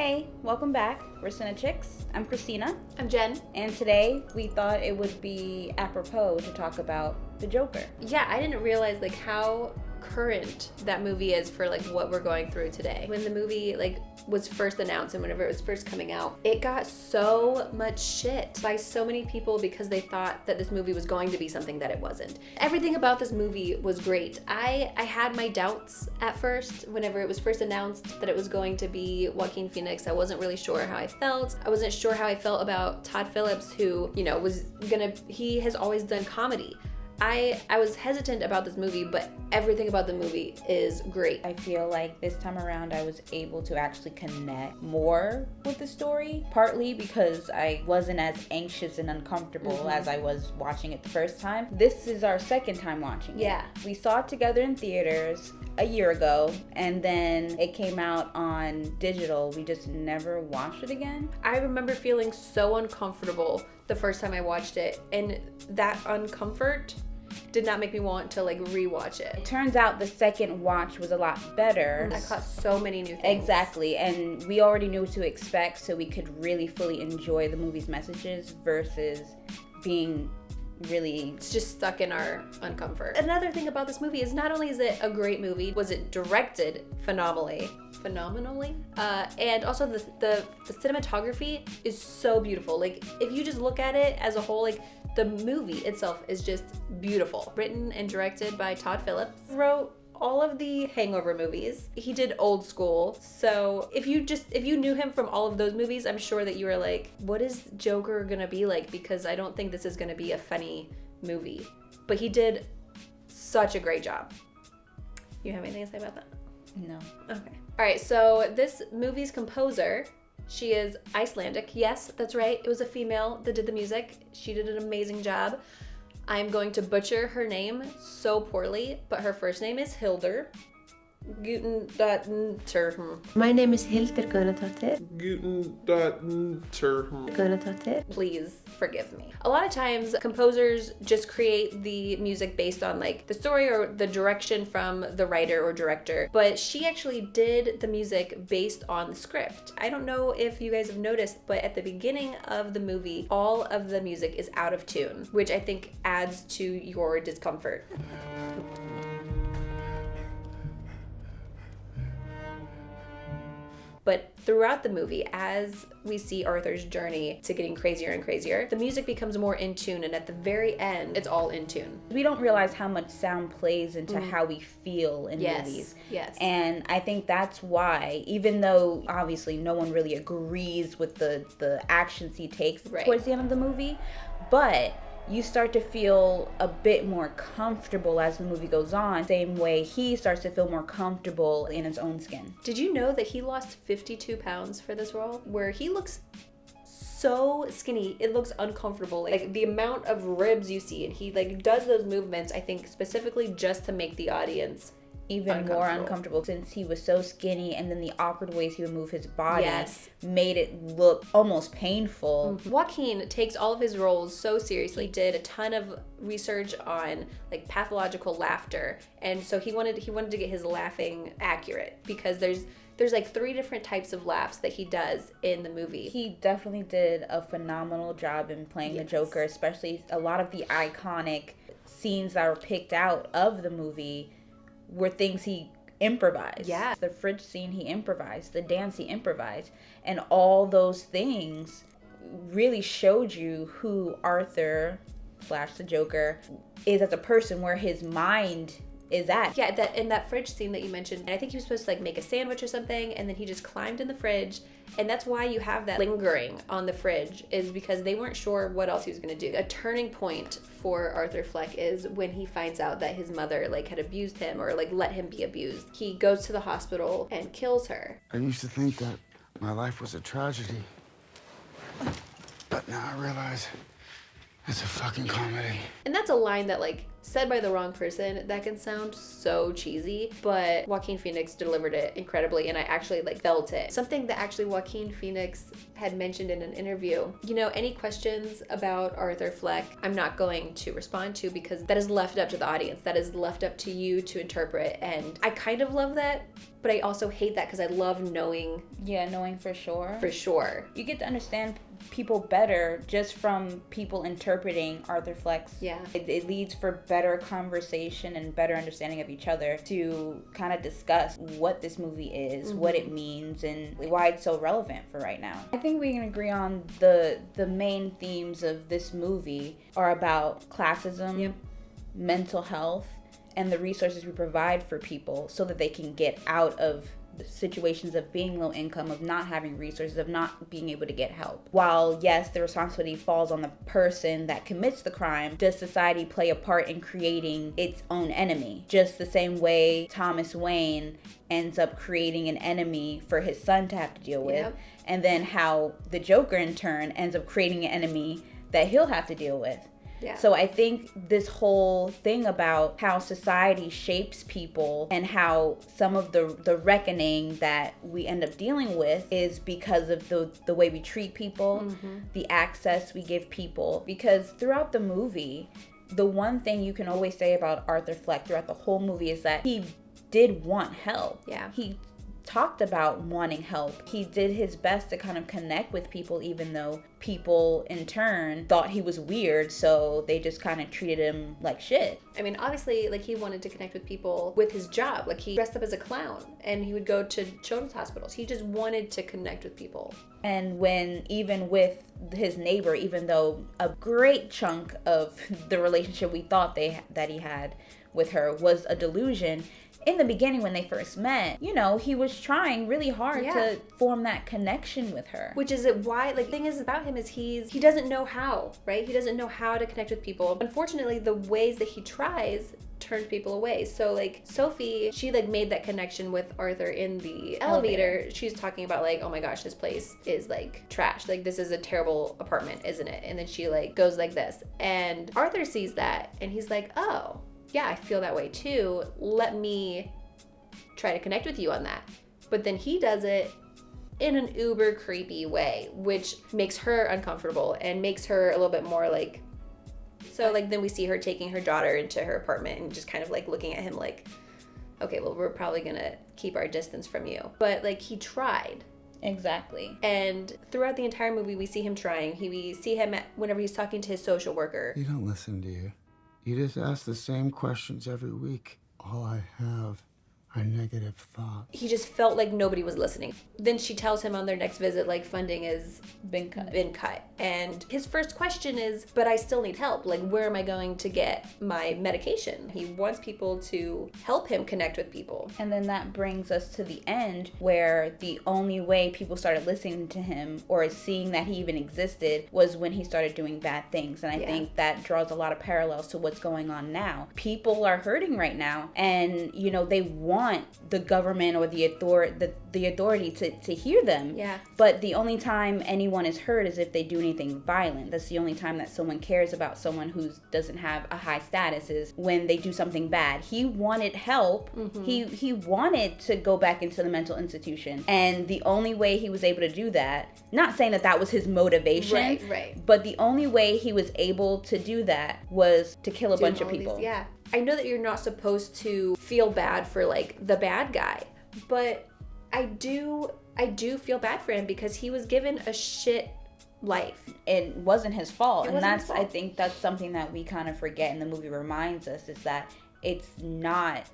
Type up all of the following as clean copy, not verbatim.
Hey, welcome back. We're CineChix. I'm Christina. I'm Jen. And today we thought it would be apropos to talk about the Joker. Yeah, I didn't realize how current that movie is for what we're going through today. When the movie was first announced and whenever it was first coming out, it got so much shit by so many people because they thought that this movie was going to be something that it wasn't. Everything about this movie was great. I had my doubts at first whenever it was first announced that it was going to be Joaquin Phoenix. I wasn't really sure how I felt. I wasn't sure how I felt about Todd Phillips, who, he has always done comedy. I was hesitant about this movie, but everything about the movie is great. I feel like this time around I was able to actually connect more with the story, partly because I wasn't as anxious and uncomfortable as I was watching it the first time. This is our second time watching it. Yeah. We saw it together in theaters a year ago, and then it came out on digital. We just never watched it again. I remember feeling so uncomfortable the first time I watched it, and that uncomfort did not make me want to rewatch it. It turns out the second watch was a lot better. I caught so many new things. Exactly, and we already knew what to expect, so we could really fully enjoy the movie's messages versus being really just stuck in our uncomfort. Another thing about this movie is not only is it a great movie, was it directed phenomenally, and also the cinematography is so beautiful. If you just look at it as a whole, the movie itself is just beautiful. Written and directed by Todd Phillips. Wrote all of the Hangover movies. He did Old School. So if you knew him from all of those movies, I'm sure that you were like, what is Joker gonna be like? Because I don't think this is gonna be a funny movie. But he did such a great job. You have anything to say about that? No. Okay. All right, so this movie's composer, she is Icelandic. Yes, that's right. It was a female that did the music. She did an amazing job. I'm going to butcher her name so poorly, but her first name is Hildur. My name is Hildur Guðnadóttir. Please forgive me. A lot of times composers just create the music based on the story or the direction from the writer or director, but she actually did the music based on the script. I don't know if you guys have noticed, but at the beginning of the movie, all of the music is out of tune, which I think adds to your discomfort. But throughout the movie, as we see Arthur's journey to getting crazier and crazier, the music becomes more in tune, and at the very end, it's all in tune. We don't realize how much sound plays into how we feel in movies. Yes. And I think that's why, even though obviously no one really agrees with the actions he takes towards the end of the movie, but you start to feel a bit more comfortable as the movie goes on, same way he starts to feel more comfortable in his own skin. Did you know that he lost 52 pounds for this role? Where he looks so skinny, it looks uncomfortable. The amount of ribs you see, and he does those movements, I think specifically just to make the audience even more uncomfortable, since he was so skinny, and then the awkward ways he would move his body made it look almost painful. Joaquin takes all of his roles so seriously. He did a ton of research on pathological laughter, and so he wanted to get his laughing accurate, because there's 3 different types of laughs that he does in the movie. He definitely did a phenomenal job in playing the Joker, especially a lot of the iconic scenes that were picked out of the movie were things he improvised. Yeah. The fridge scene he improvised, the dance he improvised, and all those things really showed you who Arthur / the Joker is as a person, where his mind is at. Yeah, that fridge scene that you mentioned, and I think he was supposed to make a sandwich or something, and then he just climbed in the fridge, and that's why you have that lingering on the fridge, is because they weren't sure what else he was going to do. A turning point for Arthur Fleck is when he finds out that his mother had abused him, or let him be abused. He goes to the hospital and kills her. I used to think that my life was a tragedy, but now I realize It's a fucking comedy. And that's a line that, like, said by the wrong person, that can sound so cheesy, but Joaquin Phoenix delivered it incredibly, and I actually, like, felt it. Something that actually Joaquin Phoenix had mentioned in an interview, you know, any questions about Arthur Fleck, I'm not going to respond to, because that is left up to the audience. That is left up to you to interpret, and I kind of love that, but I also hate that because I love knowing. Yeah, knowing for sure. For sure. You get to understand people better just from people interpreting Arthur Fleck's. Yeah. It leads for better conversation and better understanding of each other to kind of discuss what this movie is, what it means, and why it's so relevant for right now. I think we can agree on the main themes of this movie are about classism, mental health, and the resources we provide for people so that they can get out of situations of being low income, of not having resources, of not being able to get help. While yes, the responsibility falls on the person that commits the crime, does society play a part in creating its own enemy? Just the same way Thomas Wayne ends up creating an enemy for his son to have to deal with, and then how the Joker in turn ends up creating an enemy that he'll have to deal with. Yeah. So I think this whole thing about how society shapes people and how some of the reckoning that we end up dealing with is because of the way we treat people, the access we give people. Because throughout the movie, the one thing you can always say about Arthur Fleck throughout the whole movie is that he did want help. Yeah. He talked about wanting help. He did his best to kind of connect with people, even though people in turn thought he was weird, so they just kind of treated him like shit. I mean, obviously, like, he wanted to connect with people with his job. Like, he dressed up as a clown and he would go to children's hospitals. He just wanted to connect with people. And when, even with his neighbor, even though a great chunk of the relationship we thought that he had with her was a delusion, in the beginning when they first met, you know, he was trying really hard to form that connection with her. Which is why, like, the thing is about him is he doesn't know how, right? He doesn't know how to connect with people. Unfortunately, the ways that he tries turned people away. So, like, Sophie, she, like, made that connection with Arthur in the elevator. She's talking about, like, oh my gosh, this place is, like, trash. Like, this is a terrible apartment, isn't it? And then she, like, goes like this. And Arthur sees that and he's like, oh, yeah, I feel that way too. Let me try to connect with you on that. But then he does it in an uber creepy way, which makes her uncomfortable and makes her a little bit more like, so like then we see her taking her daughter into her apartment and just kind of like looking at him like, okay, well, we're probably gonna keep our distance from you. But like, he tried. Exactly. And throughout the entire movie, we see him trying. We see him whenever he's talking to his social worker. You don't listen, do you? You just ask the same questions every week. All I have are negative thoughts. He just felt like nobody was listening. Then she tells him on their next visit, like, funding has been cut. And his first question is, but I still need help. Like, where am I going to get my medication? He wants people to help him connect with people. And then that brings us to the end, where the only way people started listening to him or seeing that he even existed was when he started doing bad things. And I think that draws a lot of parallels to what's going on now. People are hurting right now, and, you know, they want the government or the authority to hear them. Yeah. But the only time anyone is hurt is if they do anything violent. That's the only time that someone cares about someone who doesn't have a high status, is when they do something bad. He wanted help. He wanted to go back into the mental institution, and the only way he was able to do that, not saying that was his motivation, right, but the only way he was able to do that was to kill a bunch of people. I know that you're not supposed to feel bad for, like, the bad guy, but I do feel bad for him because he was given a shit life. It wasn't his fault. I think that's something that we kind of forget, and the movie reminds us, is that it's not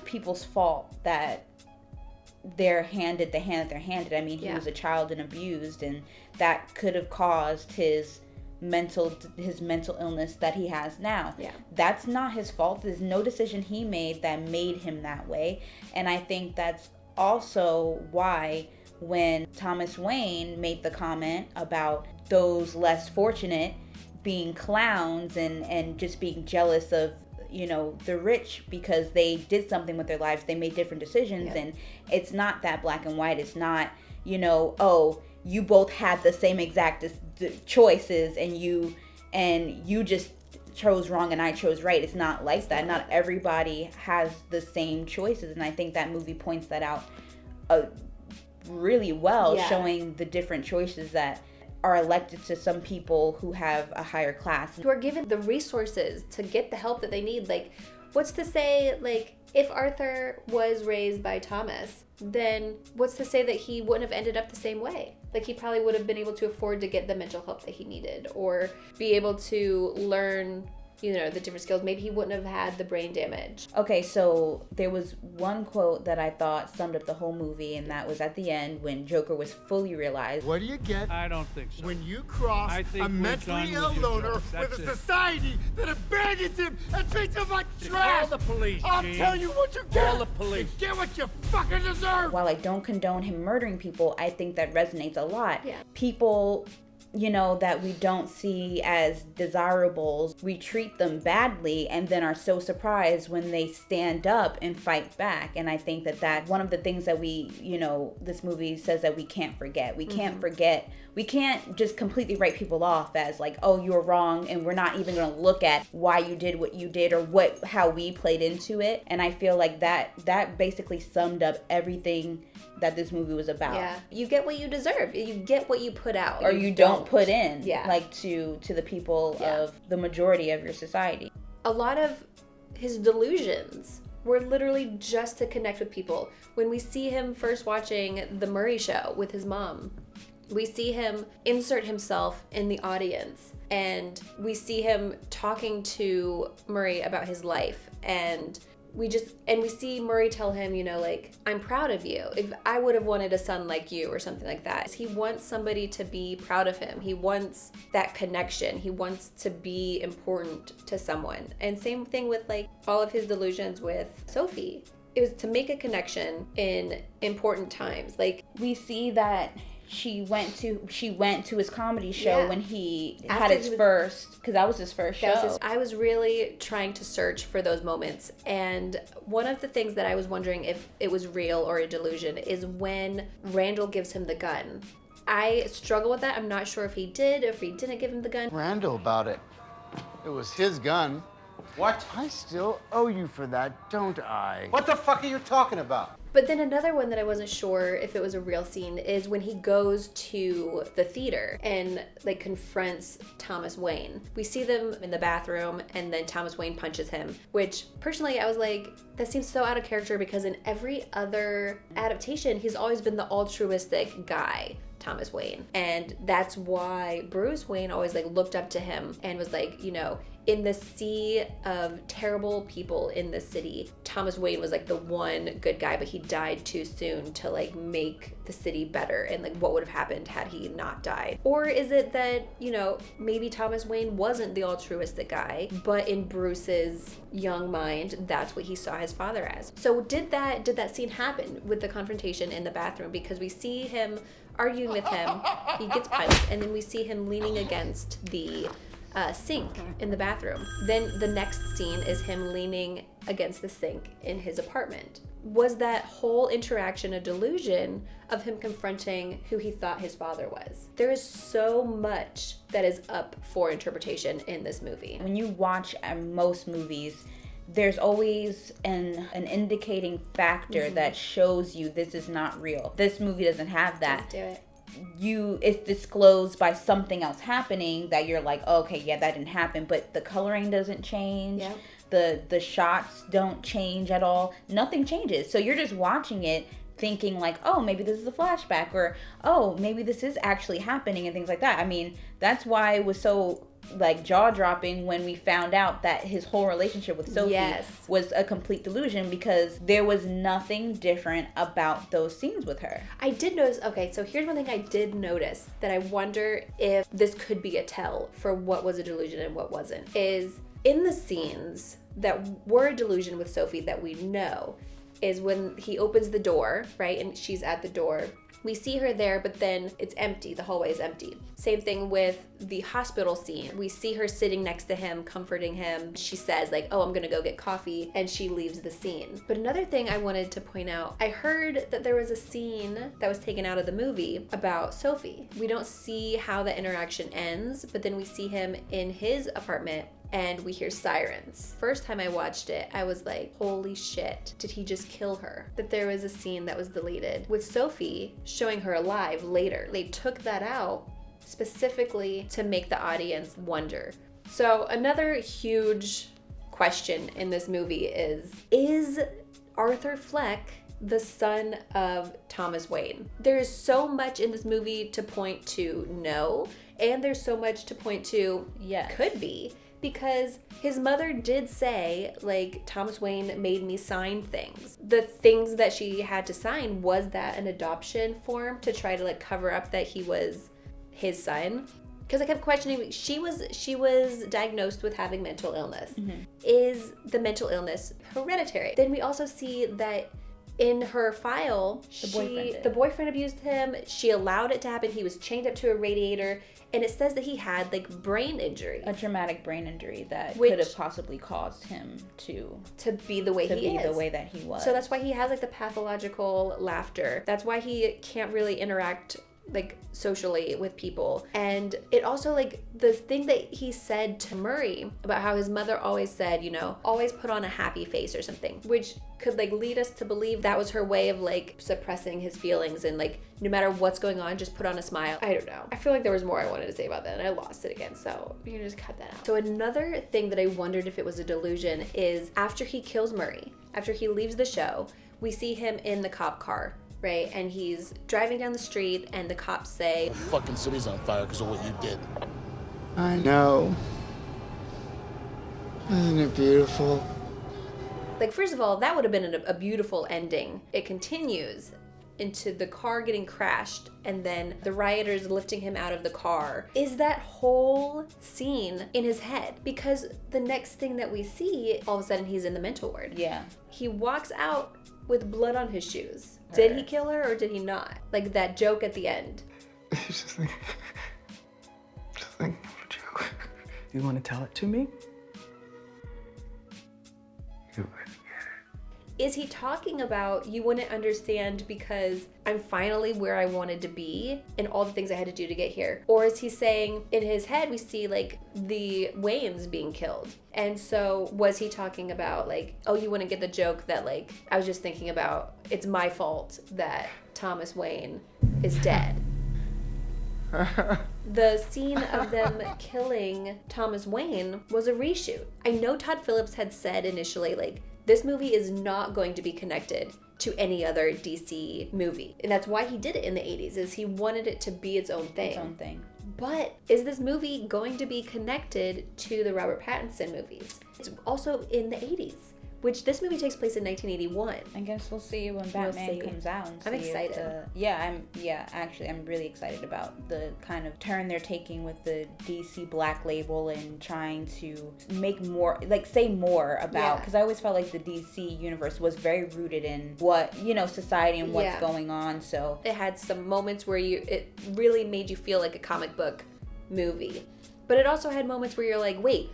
people's fault that they're handed the hand that they're handed. I mean, he was a child and abused, and that could have caused his mental illness that he has now. That's not his fault. There's no decision he made that made him that way. And I think that's also why when Thomas Wayne made the comment about those less fortunate being clowns and just being jealous of, you know, the rich because they did something with their lives, they made different decisions, and it's not that black and white. It's not, you know, oh, you both had the same exact choices and and you just chose wrong and I chose right. It's not like that. Not everybody has the same choices, and I think that movie points that out really well, showing the different choices that are elected to some people who have a higher class. Who are given the resources to get the help that they need. Like, what's to say, like, if Arthur was raised by Thomas, then what's to say that he wouldn't have ended up the same way? Like, he probably would have been able to afford to get the mental help that he needed, or be able to learn, you know, the different skills. Maybe he wouldn't have had the brain damage. Okay, so there was one quote that I thought summed up the whole movie, and that was at the end when Joker was fully realized. What do you get? I don't think so. When you cross a mentally ill loner with a society that abandons him and treats him like trash. Call the police, I'll Gene. tell you what you get. Call the police. You get what you fucking deserve. While I don't condone him murdering people, I think that resonates a lot. Yeah. People, you know, that we don't see as desirables, we treat them badly and then are so surprised when they stand up and fight back. And I think that that's one of the things that we, you know, this movie says that we can't forget. We can't forget. We can't just completely write people off as like, oh, you're wrong, and we're not even going to look at why you did what you did or how we played into it. And I feel like that basically summed up everything that this movie was about. Yeah, you get what you deserve. You get what you put out, or you don't put in. Yeah, like to the people of the majority of your society. A lot of his delusions were literally just to connect with people. When we see him first watching The Murray Show with his mom, we see him insert himself in the audience, and we see him talking to Murray about his life, and we see Murray tell him, you know, like, I'm proud of you. If I would have wanted a son like you, or something like that. He wants somebody to be proud of him. He wants that connection. He wants to be important to someone. And same thing with like all of his delusions with Sophie. It was to make a connection in important times. Like, we see that she went to his comedy show when he had his first, because that was his first show. I was really trying to search for those moments, and one of the things that I was wondering if it was real or a delusion is when Randall gives him the gun. I struggle with that. I'm not sure if he did or if he didn't give him the gun. Randall about it. It was his gun. What? I still owe you for that, don't I? What the fuck are you talking about? But then another one that I wasn't sure if it was a real scene is when he goes to the theater and like confronts Thomas Wayne. We see them in the bathroom, and then Thomas Wayne punches him, which personally I was like, that seems so out of character, because in every other adaptation he's always been the altruistic guy, Thomas Wayne. And that's why Bruce Wayne always like looked up to him and was like, you know, in the sea of terrible people in the city, Thomas Wayne was like the one good guy, but he died too soon to like make the city better. And like, what would have happened had he not died? Or is it that, you know, maybe Thomas Wayne wasn't the altruistic guy, but in Bruce's young mind, that's what he saw his father as? So did that scene happen with the confrontation in the bathroom? Because we see him arguing with him, he gets punched, and then we see him leaning against the sink in the bathroom. Then the next scene is him leaning against the sink in his apartment. Was that whole interaction a delusion of him confronting who he thought his father was? There is so much that is up for interpretation in this movie. When you watch most movies, there's always an indicating factor that shows you this is not real. This movie doesn't have that. Let's do it. It's disclosed by something else happening that you're like, oh, okay, yeah, that didn't happen, but the coloring doesn't change. Yeah. The shots don't change at all. Nothing changes. So you're just watching it thinking like, oh, maybe this is a flashback, or oh, maybe this is actually happening, and things like that. I mean, that's why it was so like jaw-dropping when we found out that his whole relationship with Sophie was a complete delusion, because there was nothing different about those scenes with her. I did notice, okay, so here's one thing I did notice that I wonder if this could be a tell for what was a delusion and what wasn't, is in the scenes that were a delusion with Sophie that we know is when he opens the door, right, and she's at the door We see her there, but then it's empty. The hallway is empty. Same thing with the hospital scene. We see her sitting next to him, comforting him. She says like, oh, I'm gonna go get coffee, and she leaves the scene. But another thing I wanted to point out, I heard that there was a scene that was taken out of the movie about Sophie. We don't see how the interaction ends, but then we see him in his apartment and we hear sirens. First time I watched it, I was like, holy shit, did he just kill her? That there was a scene that was deleted with Sophie showing her alive later. They took that out specifically to make the audience wonder. So another huge question in this movie is Arthur Fleck the son of Thomas Wayne? There is so much in this movie to point to no, and there's so much to point to yes, could be. Because his mother did say, like, Thomas Wayne made me sign things. The things that she had to sign, was that an adoption form to try to, like, cover up that he was his son? Because I kept questioning, she was diagnosed with having mental illness. Mm-hmm. Is the mental illness hereditary? Then we also see that in her file, the boyfriend abused him. She allowed it to happen. He was chained up to a radiator. And it says that he had like brain injury. A traumatic brain injury that could have possibly caused him to be the way he is. the way that he was. So that's why he has like the pathological laughter. That's why he can't really interact like socially with people. And it also, like, the thing that he said to Murray about how his mother always said, you know, always put on a happy face or something, which could like lead us to believe that was her way of like suppressing his feelings and like no matter what's going on, just put on a smile. I don't know. I feel like there was more I wanted to say about that and I lost it again, so you can just cut that out. So another thing that I wondered if it was a delusion is after he kills Murray, after he leaves the show, we see him in the cop car, right? And he's driving down the street and the cops say, the fucking city's on fire because of what you did. I know. Isn't it beautiful? Like, first of all, that would have been a beautiful ending. It continues into the car getting crashed and then the rioters lifting him out of the car. Is that whole scene in his head? Because the next thing that we see, all of a sudden he's in the mental ward. Yeah. He walks out with blood on his shoes. Did he kill her or did he not? Like that joke at the end. Just think of a joke. You want to tell it to me? Is he talking about you wouldn't understand because I'm finally where I wanted to be and all the things I had to do to get here? Or is he saying in his head we see like the Waynes being killed? And so was he talking about like, oh, you wouldn't get the joke that like, I was just thinking about it's my fault that Thomas Wayne is dead. The scene of them killing Thomas Wayne was a reshoot. I know Todd Phillips had said initially like, this movie is not going to be connected to any other DC movie. And that's why he did it in the 80s, is he wanted it to be its own thing. Its own thing. But is this movie going to be connected to the Robert Pattinson movies? It's also in the 80s, which this movie takes place in 1981. I guess we'll see when Batman comes out. And I'm excited. I'm really excited about the kind of turn they're taking with the DC Black label and trying to make more, like say more about, because I always felt like the DC universe was very rooted in what, you know, society and what's going on. So it had some moments where it really made you feel like a comic book movie. But it also had moments where you're like, wait,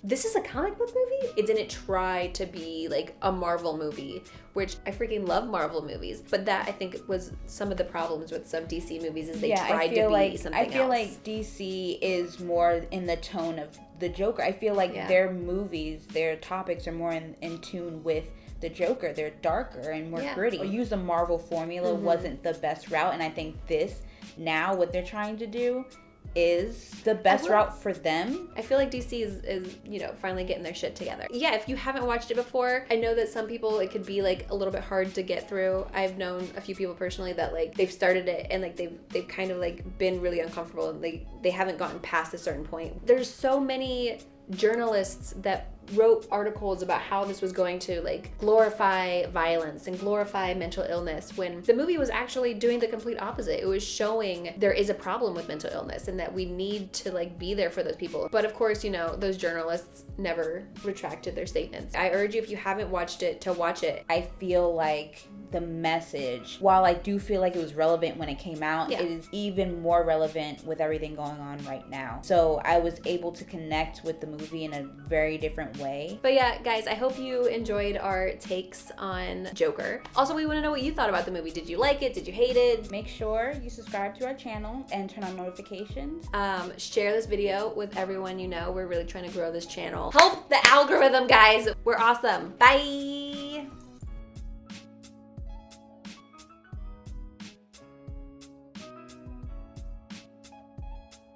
this is a comic book movie? It didn't try to be like a Marvel movie, which I freaking love Marvel movies. But that I think was some of the problems with some DC movies is they tried to be something else. I feel like DC is more in the tone of the Joker. I feel like their movies, their topics are more in tune with the Joker. They're darker and more gritty. Use a Marvel formula wasn't the best route, and I think this now what they're trying to do is the best route for them. I feel like DC is you know, finally getting their shit together. Yeah, if you haven't watched it before, I know that some people it could be like a little bit hard to get through. I've known a few people personally that like they've started it and like they've kind of like been really uncomfortable and they haven't gotten past a certain point. There's so many journalists that wrote articles about how this was going to like glorify violence and glorify mental illness when the movie was actually doing the complete opposite. It was showing there is a problem with mental illness and that we need to like be there for those people. But of course, you know, those journalists never retracted their statements. I urge you, if you haven't watched it, to watch it. I feel like the message, while I do feel like it was relevant when it came out, it is even more relevant with everything going on right now. So I was able to connect with the movie in a very different way. But yeah, guys, I hope you enjoyed our takes on Joker. Also, we want to know what you thought about the movie. Did you like it? Did you hate it? Make sure you subscribe to our channel and turn on notifications. Share this video with everyone you know. We're really trying to grow this channel. Help the algorithm, guys. We're awesome. Bye.